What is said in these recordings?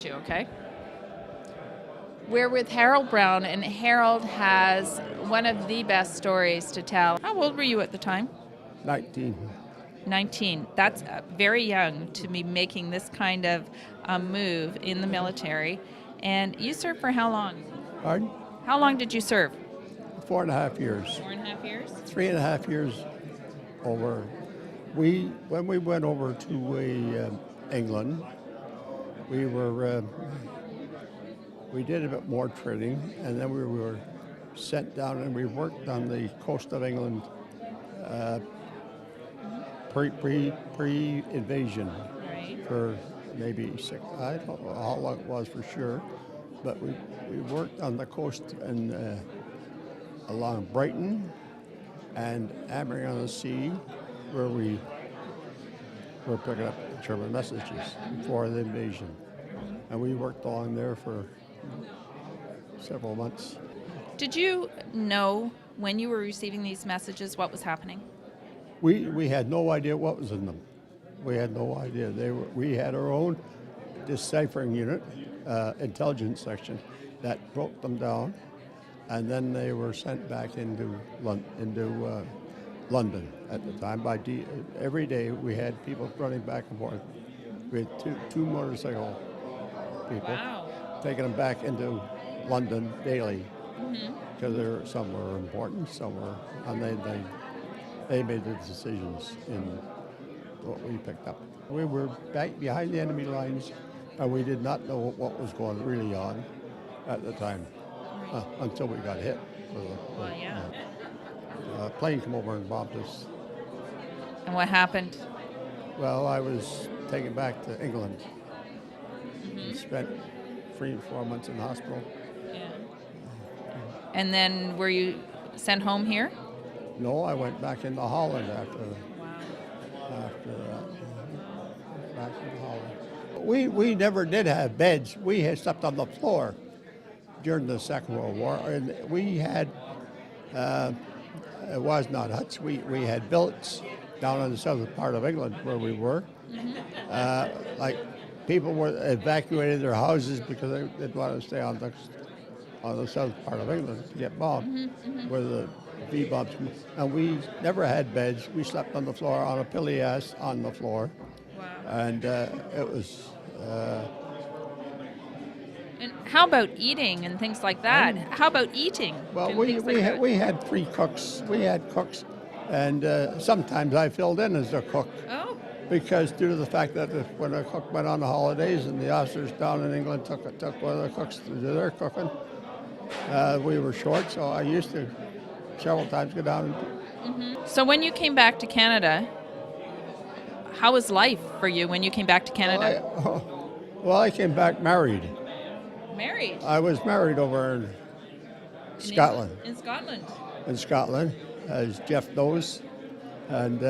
you, okay? We're with Harold Brown, and Harold has one of the best stories to tell. How old were you at the time? 19. 19. That's very young to be making this kind of move in the military. And you served for how long? Pardon? How long did you serve? 4.5 years. 4.5 years? 3.5 years over. When we went over to England, we did a bit more training, and then we were sent down and we worked on the coast of England pre-invasion Right. for maybe I don't know how long it was for sure, but we worked on the coast and along Brighton and Aberdeen-on-the-Sea, where we were picking up German messages before the invasion. And we worked along there for several months. Did you know when you were receiving these messages what was happening? We had no idea what was in them. We had no idea. We had our own deciphering unit, intelligence section, that broke them down, and then they were sent back into London at the time. Every day we had people running back and forth. We had two motorcycle people. Wow. Taking them back into London daily, because some were important, some were, and they made the decisions in what we picked up. We were back behind the enemy lines, and we did not know what was going really on at the time until we got hit. A plane came over and bombed us. And what happened? Well, I was taken back to England. Spent 3 or 4 months in the hospital. Yeah. And then were you sent home here? No, I went back into Holland after that. Back into Holland. We never did have beds. We had slept on the floor during the Second World War, and we had it was not huts. We had billets down in the southern part of England where we were. Like people were evacuated their houses because they didn't want to stay on the southern part of England to get bombed, where the V bombs. And we never had beds. We slept on the floor on a pilias on the floor. Wow. And it was. And how about eating and things like that? How about eating? Well, and we things like that? had 3 cooks. We had cooks, and sometimes I filled in as a cook. Oh. Because due to the fact that when a cook went on the holidays and the officers down in England took one of the cooks to do their cooking, we were short, so I used to several times go down. So when you came back to Canada, how was life for you when you came back to Canada? Well, I came back married. Married? I was married over in Scotland. In Scotland? In Scotland, as Jeff knows. And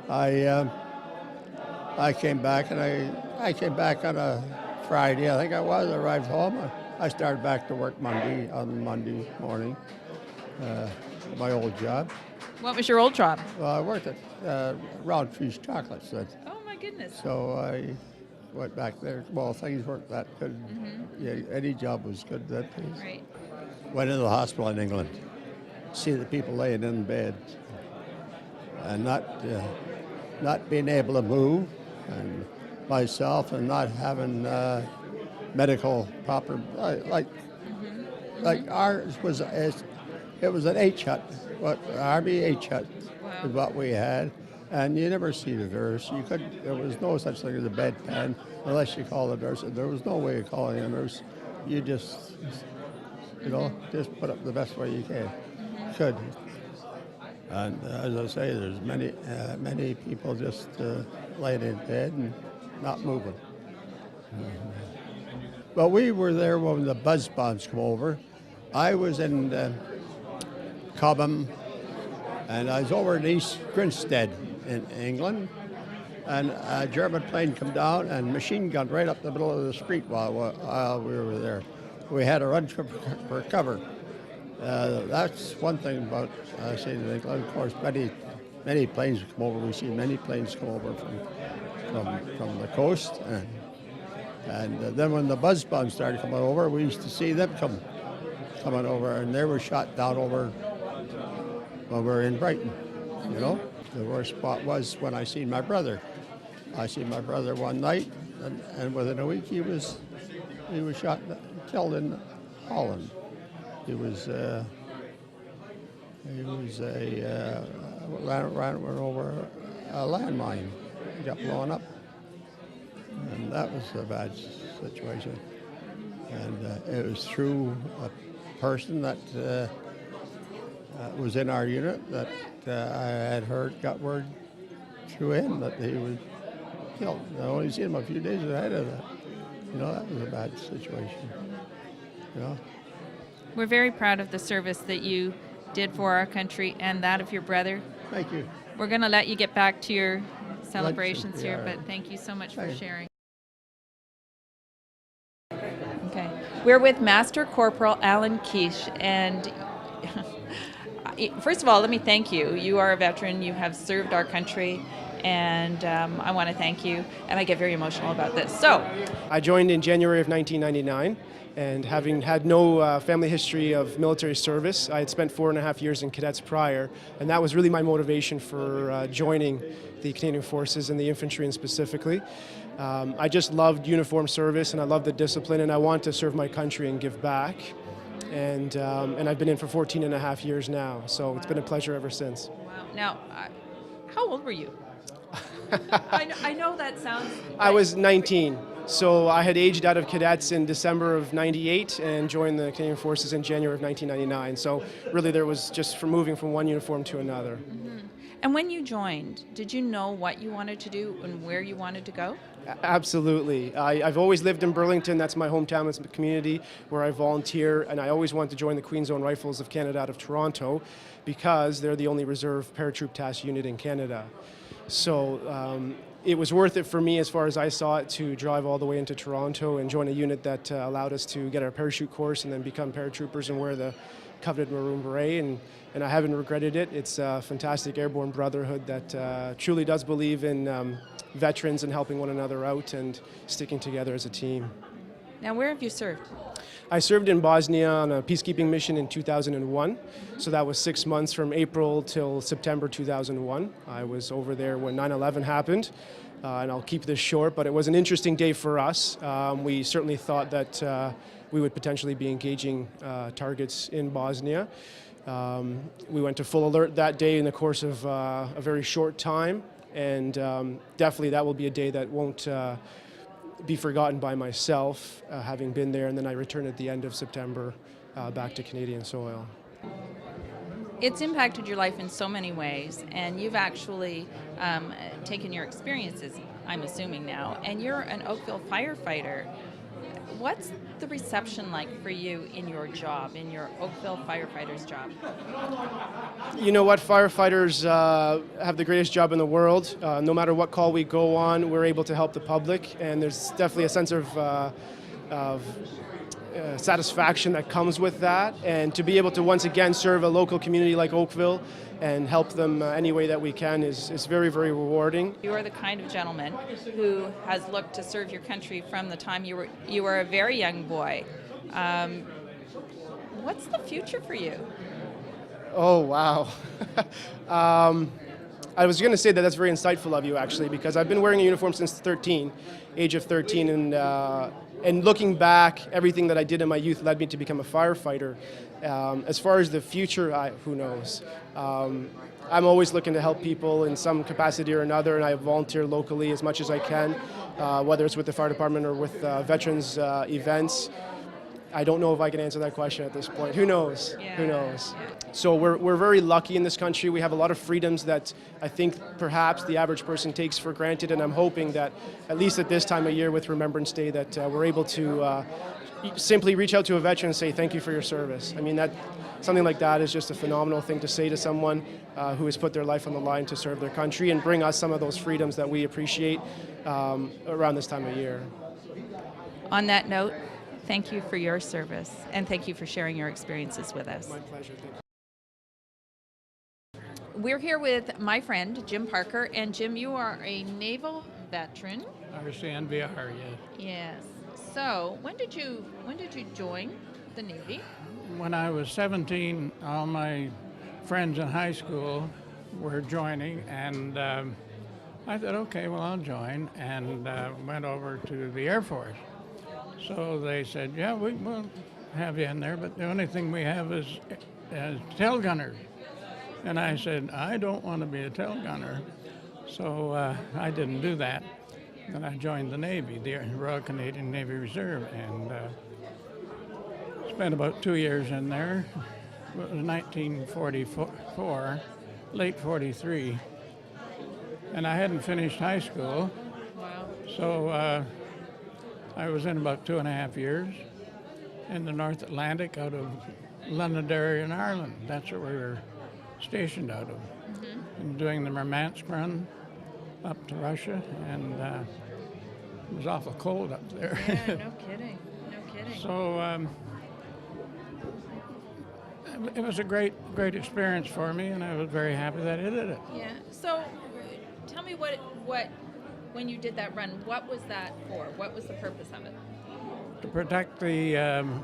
I came back, and I came back on a Friday, I think I was. I arrived home. I started back to work on Monday morning, my old job. What was your old job? Well, I worked at Roundtree's Chocolates. Oh my goodness. So I went back there. Well, things weren't that good. Yeah, any job was good that day. Right. Went into the hospital in England, see the people laying in bed, and not being able to move, and myself, and not having medical proper like ours was. It was an H hut, Army H hut, is what we had, and you never see the nurse. There was no such thing as a bedpan unless you called the nurse. There was no way of calling a nurse. You just, just put up the best way you could. And as I say, there's many people just laying in bed and not moving. Well, we were there when the buzz bombs come over. I was in Cobham, and I was over in East Grinstead in England, and a German plane come down and machine gunned right up the middle of the street while we were there. We had to run for cover. That's one thing about St. England. Of course, many planes come over. We see many planes come over from the coast, And then when the buzz bombs started coming over, we used to see them coming over, and they were shot down over when we were in Brighton, you know. The worst spot was when I seen my brother. I seen my brother one night, and within a week he was shot, killed in Holland. He was ran over a landmine. He got blown up, and that was a bad situation. And it was through a person that was in our unit that I had got word through him that he was killed. I only seen him a few days ahead of that. You know, that was a bad situation. You know. We're very proud of the service that you did for our country and that of your brother. Thank you. We're going to let you get back to your celebrations here, yeah. but thank you so much for Thanks. sharing. Okay. We're with Master Corporal Alan Quiche, and first of all, let me thank you. You are a veteran. You have served our country, and I want to thank you, and I get very emotional about this. So, I joined in January of 1999, and having had no family history of military service, I had spent 4.5 years in cadets prior, and that was really my motivation for joining the Canadian Forces and the infantry and specifically. I just loved uniform service, and I loved the discipline, and I want to serve my country and give back. And I've been in for 14.5 years now, so it's been a pleasure ever since. wow. Now, how old were you? I know that sounds... I was 19, so I had aged out of cadets in December of '98 and joined the Canadian Forces in January of 1999. So really there was just from moving from one uniform to another. Mm-hmm. And when you joined, did you know what you wanted to do and where you wanted to go? Absolutely. I've always lived in Burlington. That's my hometown. It's a community where I volunteer, and I always wanted to join the Queen's Own Rifles of Canada out of Toronto because they're the only reserve paratroop task unit in Canada. So it was worth it for me, as far as I saw it, to drive all the way into Toronto and join a unit that allowed us to get our parachute course and then become paratroopers and wear the coveted maroon beret, and I haven't regretted it. It's a fantastic airborne brotherhood that truly does believe in veterans and helping one another out and sticking together as a team. Now, where have you served? I served in Bosnia on a peacekeeping mission in 2001, so that was 6 months from April till September 2001. I was over there when 9/11 happened, and I'll keep this short, but it was an interesting day for us. We certainly thought that we would potentially be engaging targets in Bosnia. We went to full alert that day in the course of a very short time, and definitely that will be a day that won't be forgotten by myself, having been there, and then I returned at the end of September back to Canadian soil. It's impacted your life in so many ways, and you've actually taken your experiences, I'm assuming now, and you're an Oakville firefighter. What's the reception like for you in your job, in your Oakville firefighter's job? You know what, firefighters have the greatest job in the world. No matter what call we go on, we're able to help the public, and there's definitely a sense of satisfaction that comes with that, and to be able to once again serve a local community like Oakville and help them any way that we can is very, very rewarding. You are the kind of gentleman who has looked to serve your country from the time you were a very young boy. What's the future for you? Oh, wow. I was going to say that that's very insightful of you, actually, because I've been wearing a uniform since age of 13, and looking back, everything that I did in my youth led me to become a firefighter. As far as the future, who knows? I'm always looking to help people in some capacity or another, and I volunteer locally as much as I can, whether it's with the fire department or with veterans events. I don't know if I can answer that question at this point. Who knows? Yeah. Who knows? So we're very lucky in this country. We have a lot of freedoms that I think perhaps the average person takes for granted, and I'm hoping that at least at this time of year with Remembrance Day that we're able to simply reach out to a veteran and say thank you for your service. I mean, something like that is just a phenomenal thing to say to someone who has put their life on the line to serve their country and bring us some of those freedoms that we appreciate around this time of year. On that note, thank you for your service, and thank you for sharing your experiences with us. My pleasure. Thank you. We're here with my friend, Jim Parker, and Jim, you are a naval veteran. RCNVR, yes. Yes. So when did you join the Navy? When I was 17, all my friends in high school were joining, and I thought, okay, well, I'll join, and went over to the Air Force. So they said, yeah, we'll have you in there, but the only thing we have is tail gunners. And I said, I don't want to be a tail gunner. So I didn't do that. Then I joined the Navy, the Royal Canadian Navy Reserve, and spent about 2 years in there. It was 1944, late 43. And I hadn't finished high school, Wow. so I was in about 2.5 years in the North Atlantic out of Londonderry in Ireland. That's where we were stationed out of. And doing the Murmansk run up to Russia, and it was awful cold up there. Yeah, no kidding. No kidding. So it was a great experience for me, and I was very happy that I did it. Yeah. So tell me what when you did that run, what was that for? What was the purpose of it? To protect the,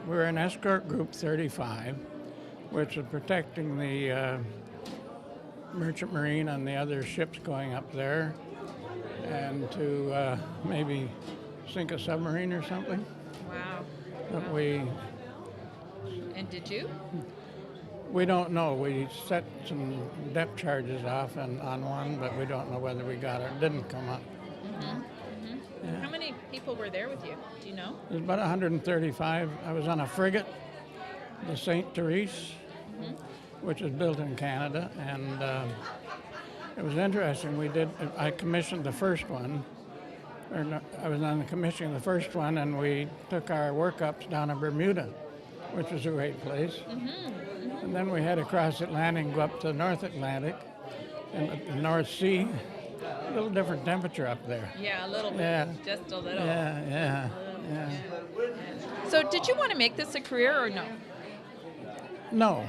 we were in Escort Group 35, which is protecting the Merchant Marine and the other ships going up there, and to maybe sink a submarine or something. Wow. But And did you? we don't know. We set some depth charges off on one, but we don't know whether we got it. It didn't come up. Yeah. How many people were there with you? Do you know? There's about 135. I was on a frigate, the St. Therese, which was built in Canada, and it was interesting. I commissioned the first one, or no, I was on the commissioning the first one, and we took our workups down in Bermuda, which was a great place. And then we had to cross Atlantic and go up to the North Atlantic and the North Sea. A little different temperature up there. Yeah, a little bit. Yeah. Just a little. Yeah. So did you want to make this a career or no? No.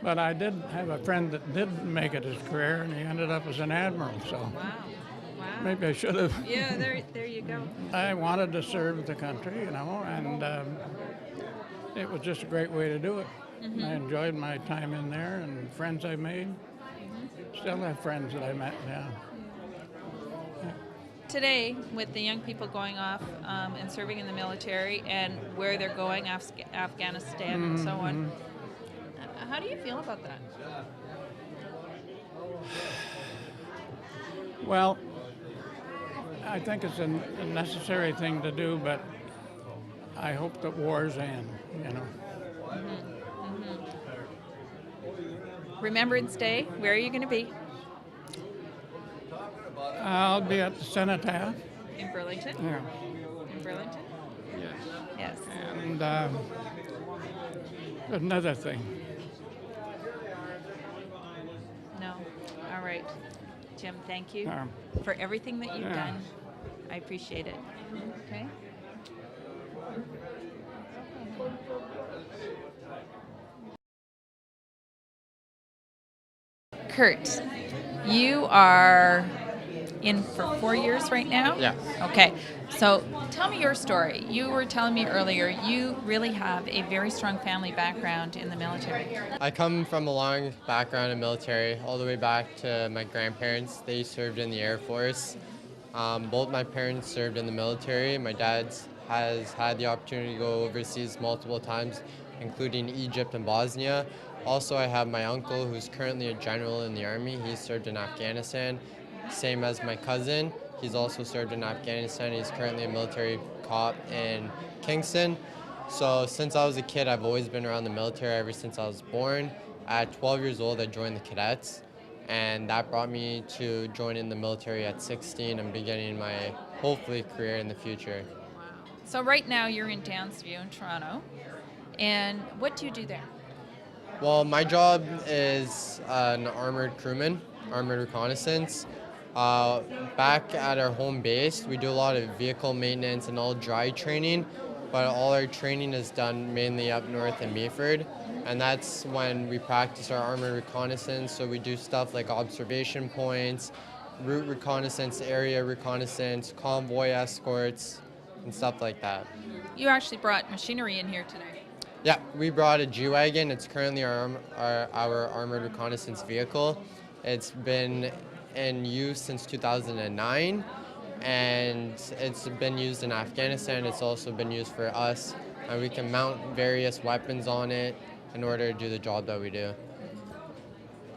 But I did have a friend that did make it his career, and he ended up as an admiral. So Wow. maybe I should have. Yeah, there you go. I wanted to serve the country, and it was just a great way to do it. I enjoyed my time in there, and friends I made. Still have friends that I met now. Today, with the young people going off and serving in the military and where they're going, Afghanistan and so on, how do you feel about that? Well, I think it's a necessary thing to do, but I hope that wars end, Remembrance Day, where are you going to be? I'll be at the Cenotaph. In Burlington? Yeah. In Burlington? Yes. And another thing. No. All right. Jim, thank you Um, for everything that you've yeah. done. I appreciate it. Okay. Kurt, you are in for 4 years right now? Yeah. Okay. So tell me your story. You were telling me earlier you really have a very strong family background in the military. I come from a long background in military, all the way back to my grandparents. They served in the Air Force. Both my parents served in the military. My dad has had the opportunity to go overseas multiple times, including Egypt and Bosnia. Also, I have my uncle who's currently a general in the Army. He served in Afghanistan, same as my cousin. He's also served in Afghanistan. He's currently a military cop in Kingston. So since I was a kid, I've always been around the military ever since I was born. At 12 years old, I joined the cadets, and that brought me to joining the military at 16 and beginning my, hopefully, career in the future. So right now you're in Downsview in Toronto. And what do you do there? Well, my job is an armored crewman, armored reconnaissance. Back at our home base, we do a lot of vehicle maintenance and all dry training, but all our training is done mainly up north in Meaford, and that's when we practice our armored reconnaissance. So we do stuff like observation points, route reconnaissance, area reconnaissance, convoy escorts, and stuff like that. You actually brought machinery in here today. Yeah, we brought a G-Wagon. It's currently our armored reconnaissance vehicle. It's been in use since 2009, and it's been used in Afghanistan. It's also been used for us, and we can mount various weapons on it in order to do the job that we do.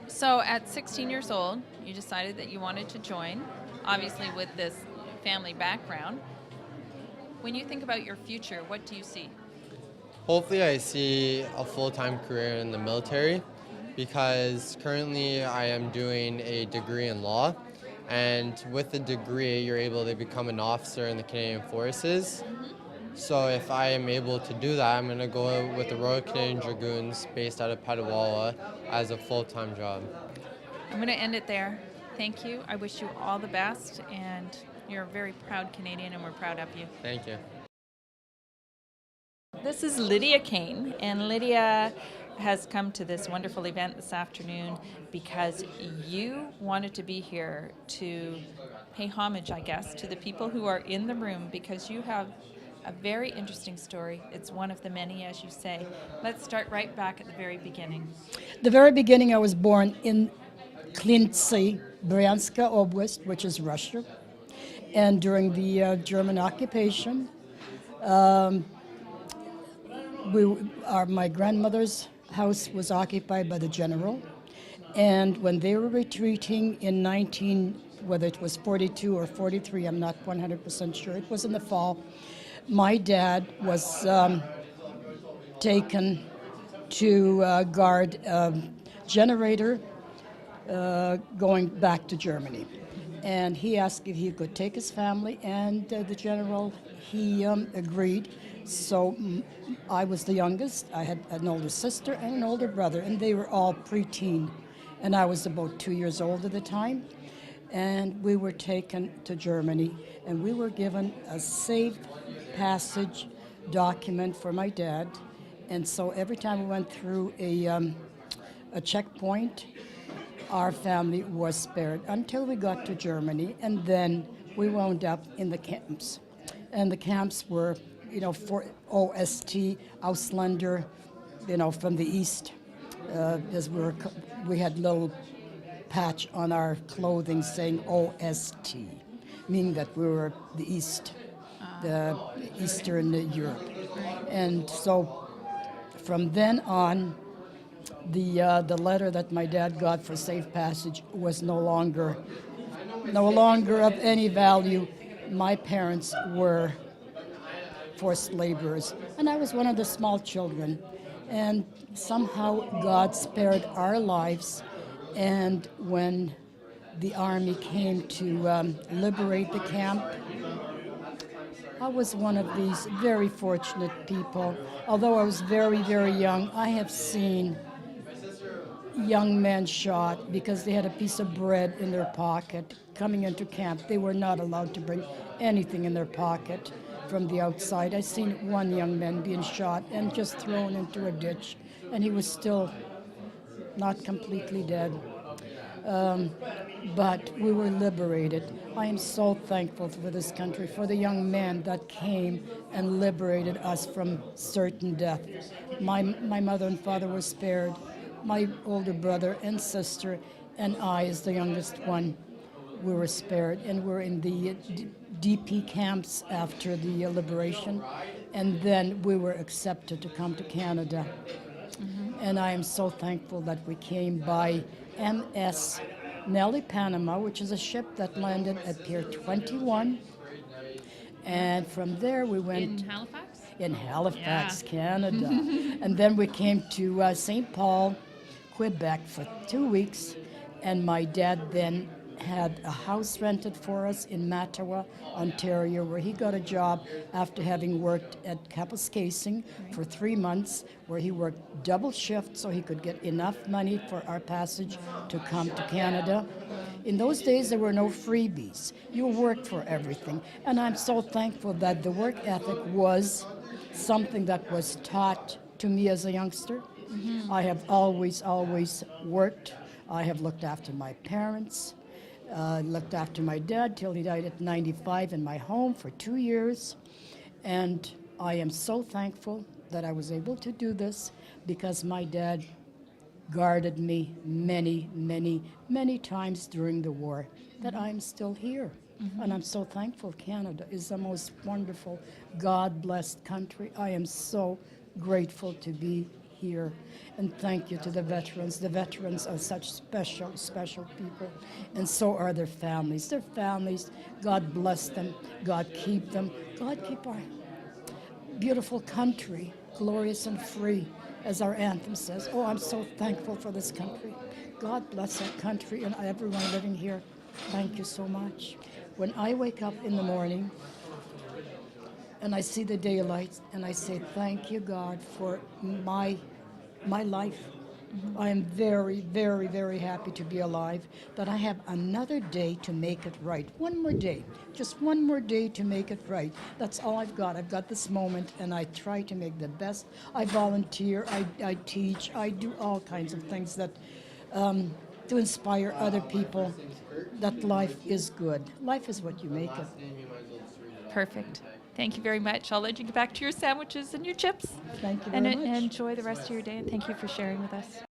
So at 16 years old, you decided that you wanted to join, obviously with this family background. When you think about your future, what do you see? Hopefully I see a full-time career in the military, because currently I am doing a degree in law, and with the degree you're able to become an officer in the Canadian Forces. So if I am able to do that, I'm going to go with the Royal Canadian Dragoons based out of Petawawa as a full-time job. I'm going to end it there. Thank you. I wish you all the best, and you're a very proud Canadian, and we're proud of you. Thank you. This is Lydia Kane, and Lydia has come to this wonderful event this afternoon because you wanted to be here to pay homage, I guess, to the people who are in the room, because you have a very interesting story. It's one of the many, as you say. Let's start right back at the very beginning. The very beginning, I was born in Klintsy, Bryanska Oblast, which is Russia. And during the German occupation, my grandmother's house was occupied by the general. And when they were retreating in whether it was 42 or 43, I'm not 100% sure, it was in the fall, my dad was taken to guard a generator going back to Germany. And he asked if he could take his family, and the general, he agreed. So I was the youngest. I had an older sister and an older brother, and they were all preteen. And I was about 2 years old at the time. And we were taken to Germany, and we were given a safe passage document for my dad. And so every time we went through a checkpoint, our family was spared until we got to Germany, and then we wound up in the camps. And the camps were, for OST, Ausländer, from the east. As we had little patch on our clothing saying OST, meaning that we were the East, the Eastern Europe. And so from then on, the letter that my dad got for safe passage was no longer of any value. My parents were forced laborers, and I was one of the small children. And somehow God spared our lives. And when the army came to liberate the camp, I was one of these very fortunate people. Although I was very, very young, I have seen young men shot because they had a piece of bread in their pocket coming into camp. They were not allowed to bring anything in their pocket from the outside. I seen one young man being shot and just thrown into a ditch, and he was still not completely dead. But we were liberated. I am so thankful for this country, for the young men that came and liberated us from certain death. My mother and father were spared. My older brother and sister and I, as the youngest one, we were spared, and we're in the DP camps after the liberation, and then we were accepted to come to Canada. And I am so thankful that we came by MS Nelly Panama, which is a ship that landed at Pier 21. And from there we went... In Halifax? In Halifax, Yeah. Canada. And then we came to St. Paul, Quebec for 2 weeks. And my dad then had a house rented for us in Mattawa, Ontario, where he got a job after having worked at Kapuskasing for 3 months, where he worked double shift so he could get enough money for our passage to come to Canada. In those days, there were no freebies. You worked for everything. And I'm so thankful that the work ethic was something that was taught to me as a youngster. I have always worked. I have looked after my parents. Looked after my dad till he died at 95 in my home for 2 years. And I am so thankful that I was able to do this because my dad guarded me many, many, many times during the war, that I'm still here. And I'm so thankful. Canada is the most wonderful, God-blessed country. I am so grateful to be here. And thank you to the veterans. The veterans are such special, special people. And so are their families. Their families, God bless them. God keep them. God keep our beautiful country glorious and free, as our anthem says. Oh, I'm so thankful for this country. God bless our country and everyone living here. Thank you so much. When I wake up in the morning and I see the daylight and I say, thank you, God, for my life. I am very, very, very happy to be alive, that I have another day to make it right. One more day, just one more day to make it right. That's all I've got. I've got this moment, and I try to make the best. I volunteer, I teach, I do all kinds of things that to inspire other people that life is good. Life is what you make it. Perfect. Thank you very much. I'll let you get back to your sandwiches and your chips. Thank you very much. And enjoy the rest of your day. And thank you for sharing with us.